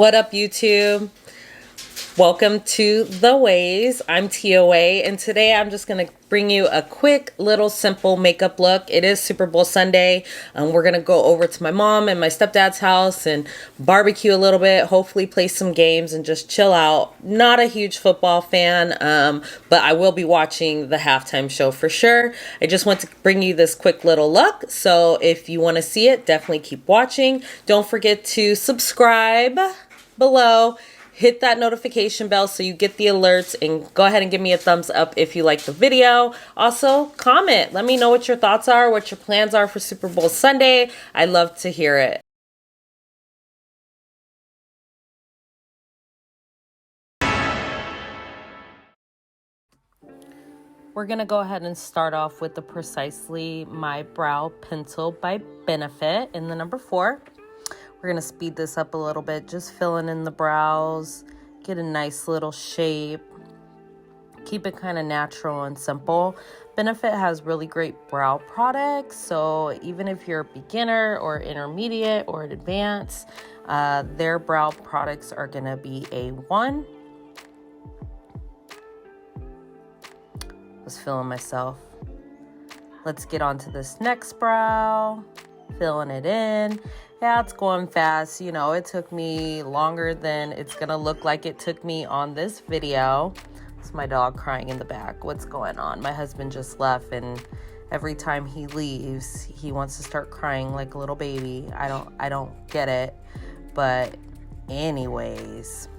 What up, YouTube? Welcome to The Ways. I'm Tia Waye, and today I'm just going to bring you a quick little simple makeup look. It is Super Bowl Sunday. We're going to go over to my mom and my stepdad's house and barbecue a little bit, hopefully play some games and just chill out. Not a huge football fan, but I will be watching the halftime show for sure. I just want to bring you this quick little look, so if you want to see it, definitely keep watching. Don't forget to subscribe below. Hit that notification bell so you get the alerts, and go ahead and give me a thumbs up if you like the video. Also, comment. Let me know what your thoughts are, what your plans are for Super Bowl Sunday. I'd love to hear it. We're going to go ahead and start off with the Precisely My Brow Pencil by Benefit in the number 4. We're going to speed this up a little bit, just filling in the brows, get a nice little shape, keep it kind of natural and simple. Benefit has really great brow products, so even if you're a beginner or intermediate or advanced, their brow products are going to be A1. I was feeling myself. Let's get on to this next brow, filling it in. Yeah, it's going fast. You know, it took me longer than it's gonna look like it took me on this video. It's my dog crying in the back. What's going on? My husband just left, and every time he leaves, he wants to start crying like a little baby. I don't get it. But anyways.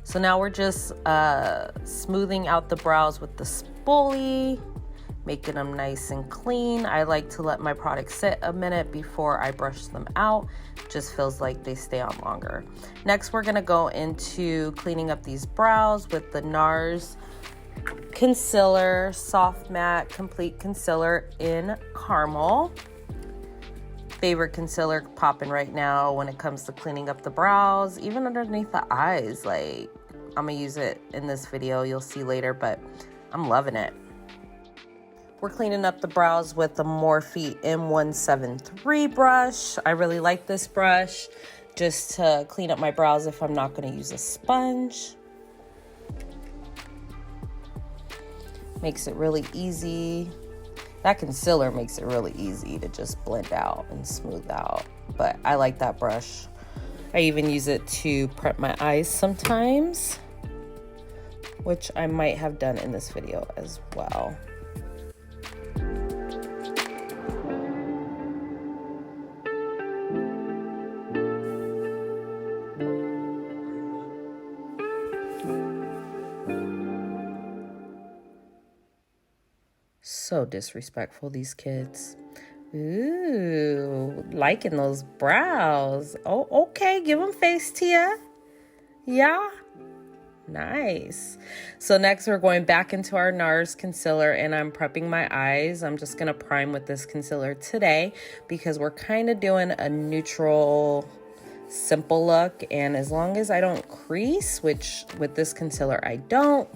So now we're just smoothing out the brows with the spoolie, making them nice and clean. I like to let my products sit a minute before I brush them out. Just feels like they stay on longer. Next, we're gonna go into cleaning up these brows with the NARS Concealer, Soft Matte Complete Concealer in Caramel. Favorite concealer popping right now when it comes to cleaning up the brows, even underneath the eyes. Like, I'm gonna use it in this video, you'll see later, but I'm loving it. We're cleaning up the brows with the Morphe M173 brush. I really like this brush just to clean up my brows if I'm not going to use a sponge. Makes it really easy. That concealer makes it really easy to just blend out and smooth out. But I like that brush. I even use it to prep my eyes sometimes, which I might have done in this video as well. So disrespectful, these kids. Ooh, liking those brows. Oh, okay, give them face, Tia. Yeah, nice. So next we're going back into our NARS concealer, and I'm prepping my eyes. I'm just gonna prime with this concealer today because we're kind of doing a neutral, simple look. And as long as I don't crease, which with this concealer I don't,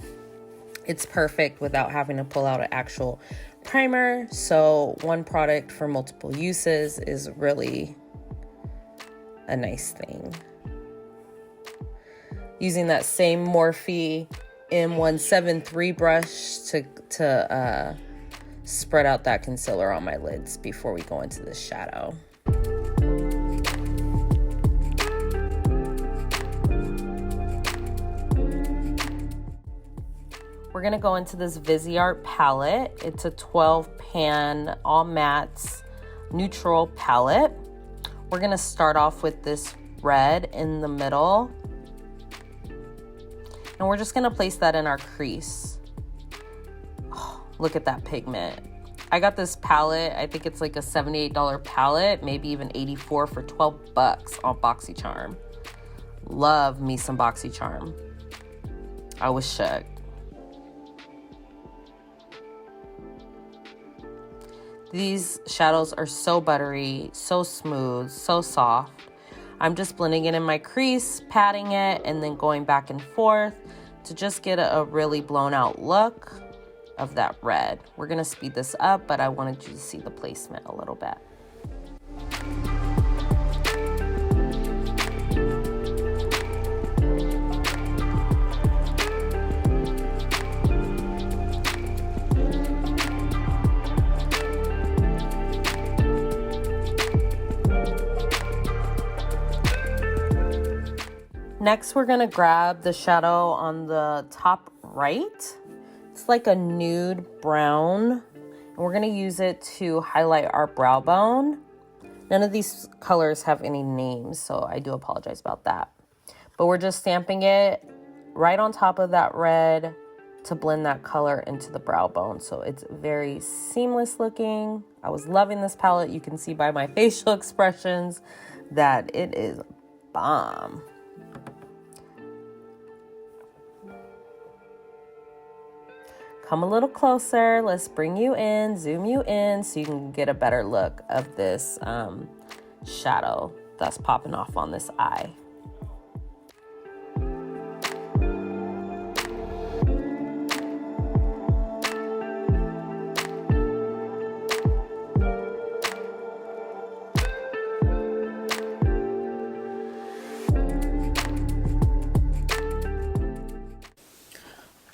it's perfect without having to pull out an actual primer. So one product for multiple uses is really a nice thing. Using that same Morphe M173 brush to spread out that concealer on my lids before we go into the shadow. We're gonna go into this Viseart palette. It's a 12 pan all mattes neutral palette. We're gonna start off with this red in the middle, and we're just gonna place that in our crease. Oh, look at that pigment. I got this palette, I think it's like a $78 palette, maybe even $84 for 12 bucks on BoxyCharm. Love me some BoxyCharm. I was shook. These shadows are so buttery, so smooth, so soft. I'm just blending it in my crease, patting it, and then going back and forth to just get a really blown out look of that red. We're gonna speed this up, but I wanted you to see the placement a little bit. Next, we're gonna grab the shadow on the top right. It's like a nude brown, and we're gonna use it to highlight our brow bone. None of these colors have any names, so I do apologize about that. But we're just stamping it right on top of that red to blend that color into the brow bone. So it's very seamless looking. I was loving this palette. You can see by my facial expressions that it is bomb. Come a little closer. Let's bring you in, zoom you in so you can get a better look of this shadow that's popping off on this eye.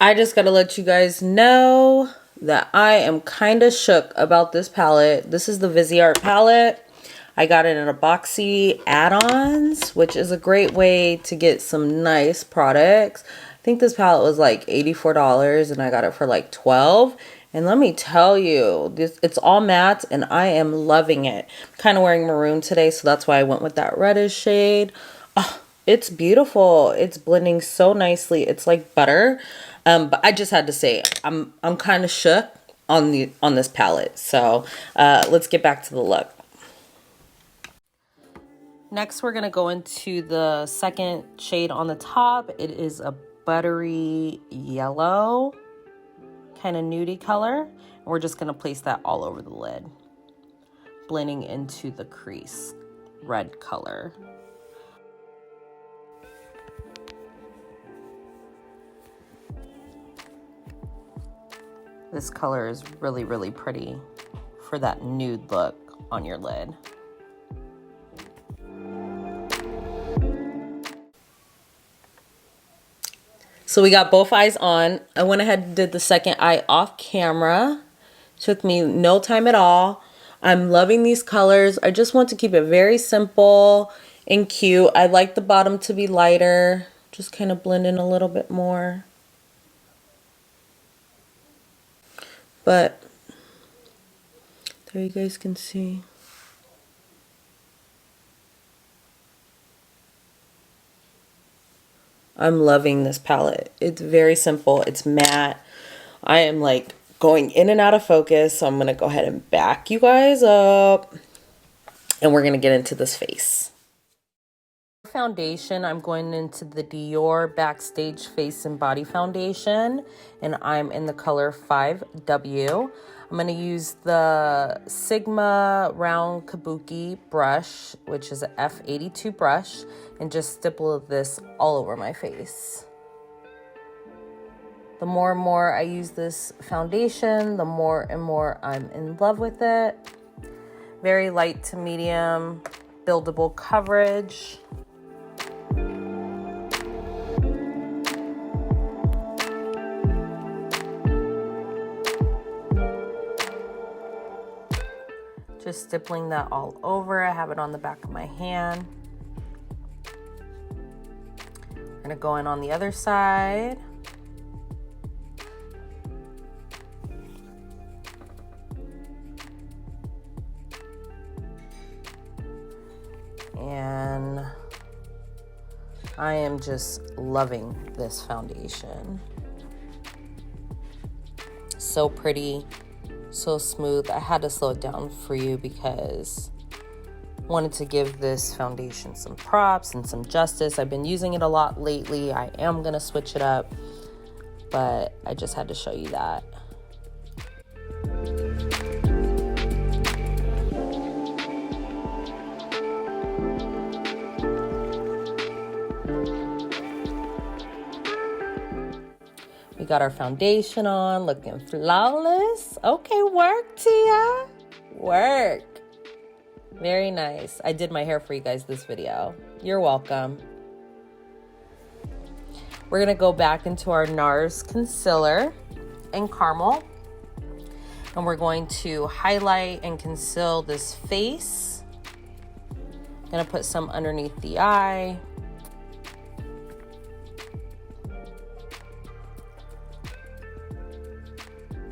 I just gotta let you guys know that I am kind of shook about this palette. This is the Viseart palette. I got it in a boxy add-ons, which is a great way to get some nice products. I think this palette was like $84 and I got it for like $12. And let me tell you, it's all matte and I am loving it. I'm kind of wearing maroon today, so that's why I went with that reddish shade. Oh, it's beautiful. It's blending so nicely. It's like butter. But I just had to say, I'm kind of shook on this palette. So let's get back to the look. Next, we're gonna go into the second shade on the top. It is a buttery yellow, kind of nudie color. And we're just gonna place that all over the lid, blending into the crease red color. This color is really, really pretty for that nude look on your lid. So we got both eyes on. I went ahead and did the second eye off camera. Took me no time at all. I'm loving these colors. I just want to keep it very simple and cute. I like the bottom to be lighter. Just kind of blend in a little bit more. But there you guys can see. I'm loving this palette. It's very simple. It's matte. I am like going in and out of focus. So I'm going to go ahead and back you guys up. And we're going to get into this face. Foundation, I'm going into the Dior Backstage Face and Body Foundation, and I'm in the color 5W. I'm going to use the Sigma Round Kabuki brush, which is a F82 brush, and just stipple this all over my face. The more and more I use this foundation, the more and more I'm in love with it. Very light to medium, buildable coverage. Just stippling that all over. I have it on the back of my hand. I'm gonna go in on the other side. And I am just loving this foundation. So pretty. So smooth. I had to slow it down for you because I wanted to give this foundation some props and some justice. I've been using it a lot lately. I am gonna switch it up, but I just had to show you that. We got our foundation on, looking flawless. Okay, work, Tia. Work. Very nice. I did my hair for you guys this video. You're welcome. We're gonna go back into our NARS concealer in caramel. And we're going to highlight and conceal this face. Gonna put some underneath the eye.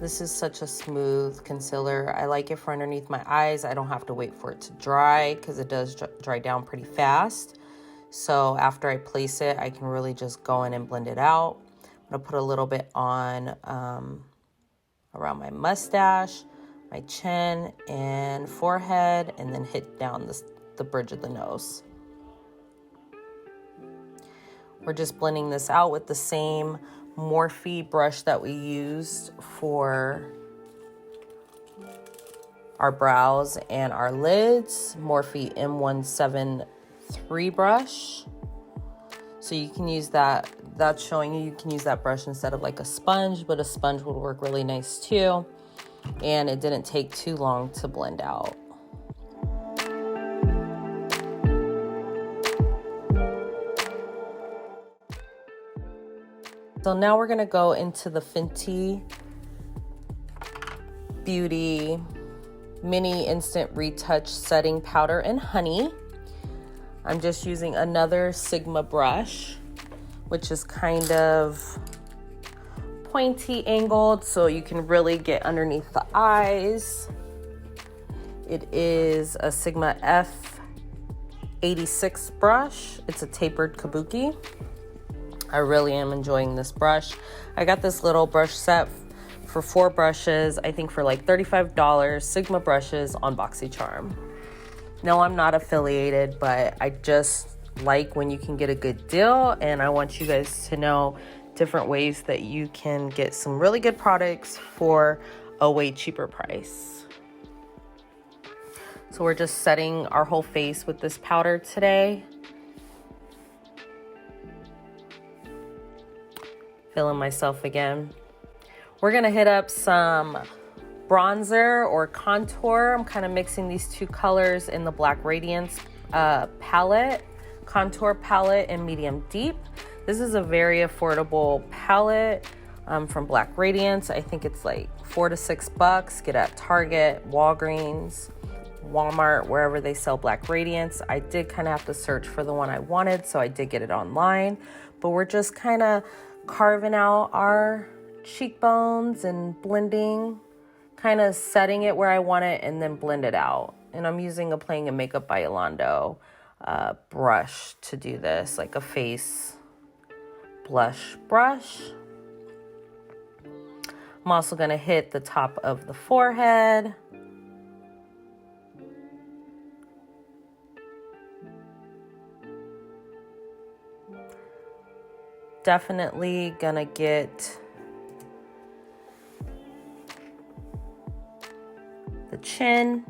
This is such a smooth concealer. I like it for underneath my eyes. I don't have to wait for it to dry because it does dry down pretty fast. So after I place it, I can really just go in and blend it out. I'm gonna put a little bit on around my mustache, my chin, and forehead, and then hit down the bridge of the nose. We're just blending this out with the same Morphe brush that we used for our brows and our lids, Morphe M173 brush. So you can use that. That's showing you can use that brush instead of like a sponge, but a sponge would work really nice too. And it didn't take too long to blend out. So now we're gonna go into the Fenty Beauty Mini Instant Retouch Setting Powder in Honey. I'm just using another Sigma brush, which is kind of pointy angled, so you can really get underneath the eyes. It is a Sigma F86 brush. It's a tapered kabuki. I really am enjoying this brush. I got this little brush set for 4 brushes, I think for like $35, Sigma brushes on BoxyCharm. No, I'm not affiliated, but I just like when you can get a good deal, and I want you guys to know different ways that you can get some really good products for a way cheaper price. So we're just setting our whole face with this powder today. Feeling myself again. We're gonna hit up some bronzer or contour. I'm kind of mixing these two colors in the Black Radiance palette, contour palette in medium deep. This is a very affordable palette from Black Radiance. I think it's like $4 to $6. Get at Target, Walgreens, Walmart, wherever they sell Black Radiance. I did kind of have to search for the one I wanted, so I did get it online. But we're just kind of carving out our cheekbones and blending, kind of setting it where I want it and then blend it out. And I'm using a Playing in Makeup by Yolando brush to do this, like a face blush brush. I'm also going to hit the top of the forehead. Definitely gonna get the chin.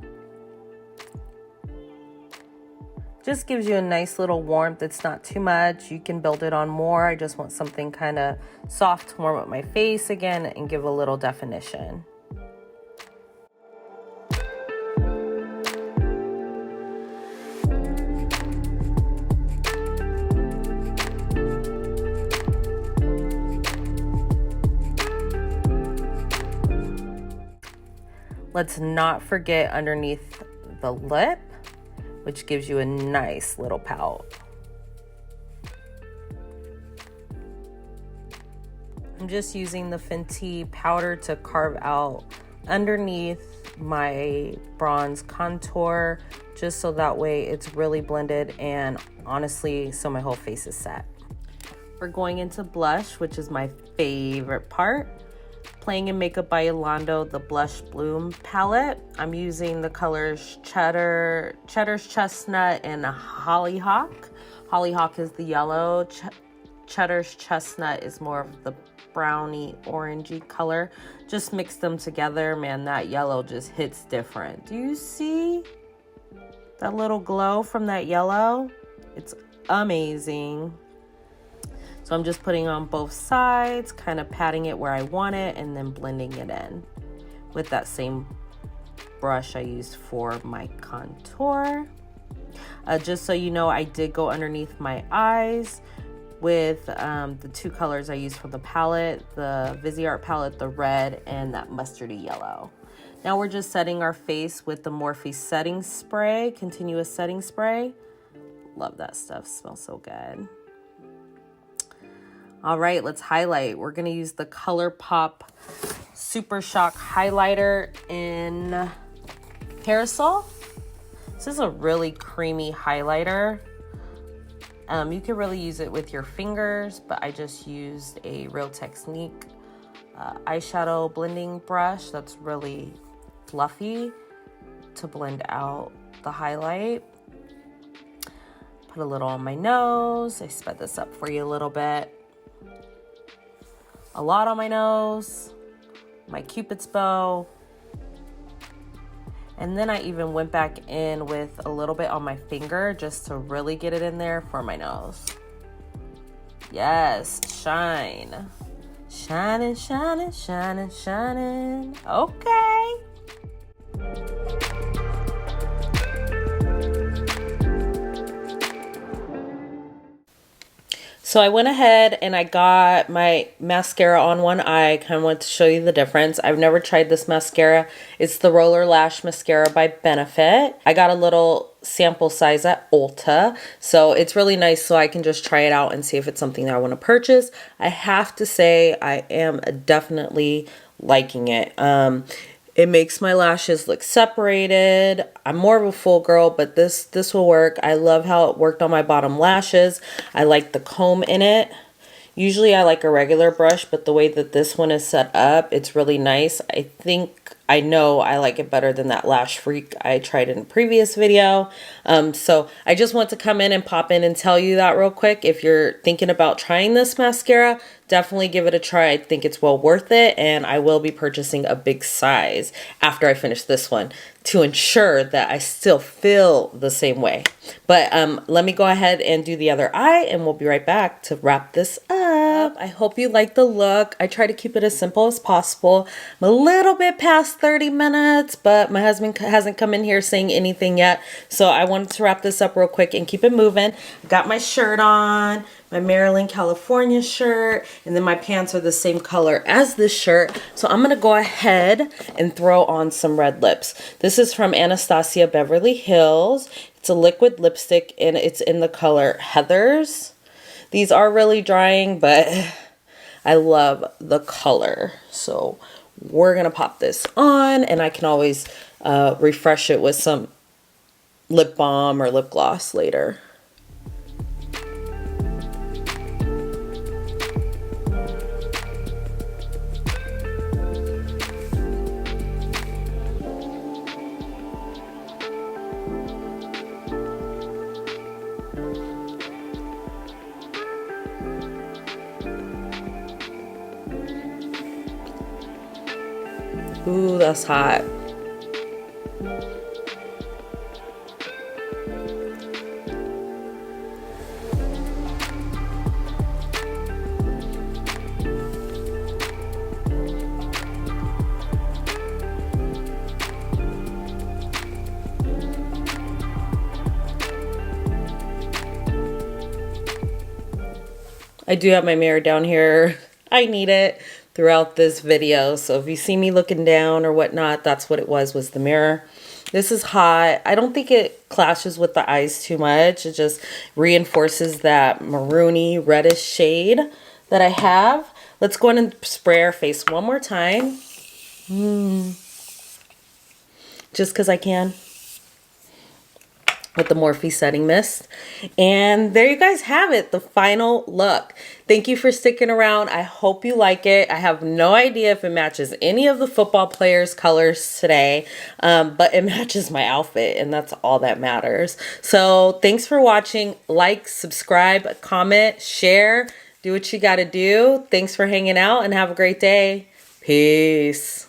Just gives you a nice little warmth. It's not too much. You can build it on more. I just want something kind of soft to warm up my face again and give a little definition. Let's not forget underneath the lip, which gives you a nice little pout. I'm just using the Fenty powder to carve out underneath my bronze contour, just so that way it's really blended, and honestly, so my whole face is set. We're going into blush, which is my favorite part. Playing in Makeup by Yolando, the Blush Bloom palette. I'm using the colors Cheddar's Chestnut and Hollyhock. Hollyhock is the yellow. Cheddar's Chestnut is more of the browny orangey color. Just mix them together, man, that yellow just hits different. Do you see that little glow from that yellow? It's amazing. So I'm just putting on both sides, kind of patting it where I want it, and then blending it in with that same brush I used for my contour. Just so you know, I did go underneath my eyes with the two colors I used for the palette, the Viseart palette, the red and that mustardy yellow. Now we're just setting our face with the Morphe setting spray, continuous setting spray. Love that stuff, smells so good. All right, let's highlight. We're gonna use the ColourPop Super Shock highlighter in Parasol. This is a really creamy highlighter. You can really use it with your fingers, but I just used a Real Technique eyeshadow blending brush that's really fluffy to blend out the highlight. Put a little on my nose. I sped this up for you a little bit. A lot on my nose, my Cupid's bow. And then I even went back in with a little bit on my finger just to really get it in there for my nose. Yes, shine. Shining, shining, shining, shining. Okay. So I went ahead and I got my mascara on one eye. I kind of want to show you the difference. I've never tried this mascara. It's the Roller Lash Mascara by Benefit. I got a little sample size at Ulta. So it's really nice so I can just try it out and see if it's something that I want to purchase. I have to say I am definitely liking it. It makes my lashes look separated. I'm more of a full girl, but this will work. I love how it worked on my bottom lashes. I like the comb in it. Usually I like a regular brush, but the way that this one is set up, it's really nice. I know I like it better than that Lash Freak I tried in a previous video. So I just want to come in and pop in and tell you that real quick. If you're thinking about trying this mascara, definitely give it a try. I think it's well worth it, and I will be purchasing a big size after I finish this one to ensure that I still feel the same way. But let me go ahead and do the other eye, and we'll be right back to wrap this up. I hope you like the look. I try to keep it as simple as possible. I'm a little bit past 30 minutes, but my husband hasn't come in here saying anything yet, so I wanted to wrap this up real quick and keep it moving. Got my shirt on, my Maryland, California shirt, and then my pants are the same color as this shirt. So I'm gonna go ahead and throw on some red lips. This is from Anastasia Beverly Hills. It's a liquid lipstick and it's in the color Heathers. These are really drying, but I love the color. So we're gonna pop this on, and I can always refresh it with some lip balm or lip gloss later. Ooh, that's hot. I do have my mirror down here. I need it throughout this video. So if you see me looking down or whatnot, that's what it was the mirror. This is hot. I don't think it clashes with the eyes too much. It just reinforces that maroony reddish shade that I have. Let's go in and spray our face one more time. Just because I can. With the Morphe Setting Mist. And there you guys have it, the final look. Thank you for sticking around. I hope you like it. I have no idea if it matches any of the football players' colors today, but it matches my outfit, and that's all that matters. So thanks for watching. Like, subscribe, comment, share, do what you gotta do. Thanks for hanging out, and have a great day. Peace.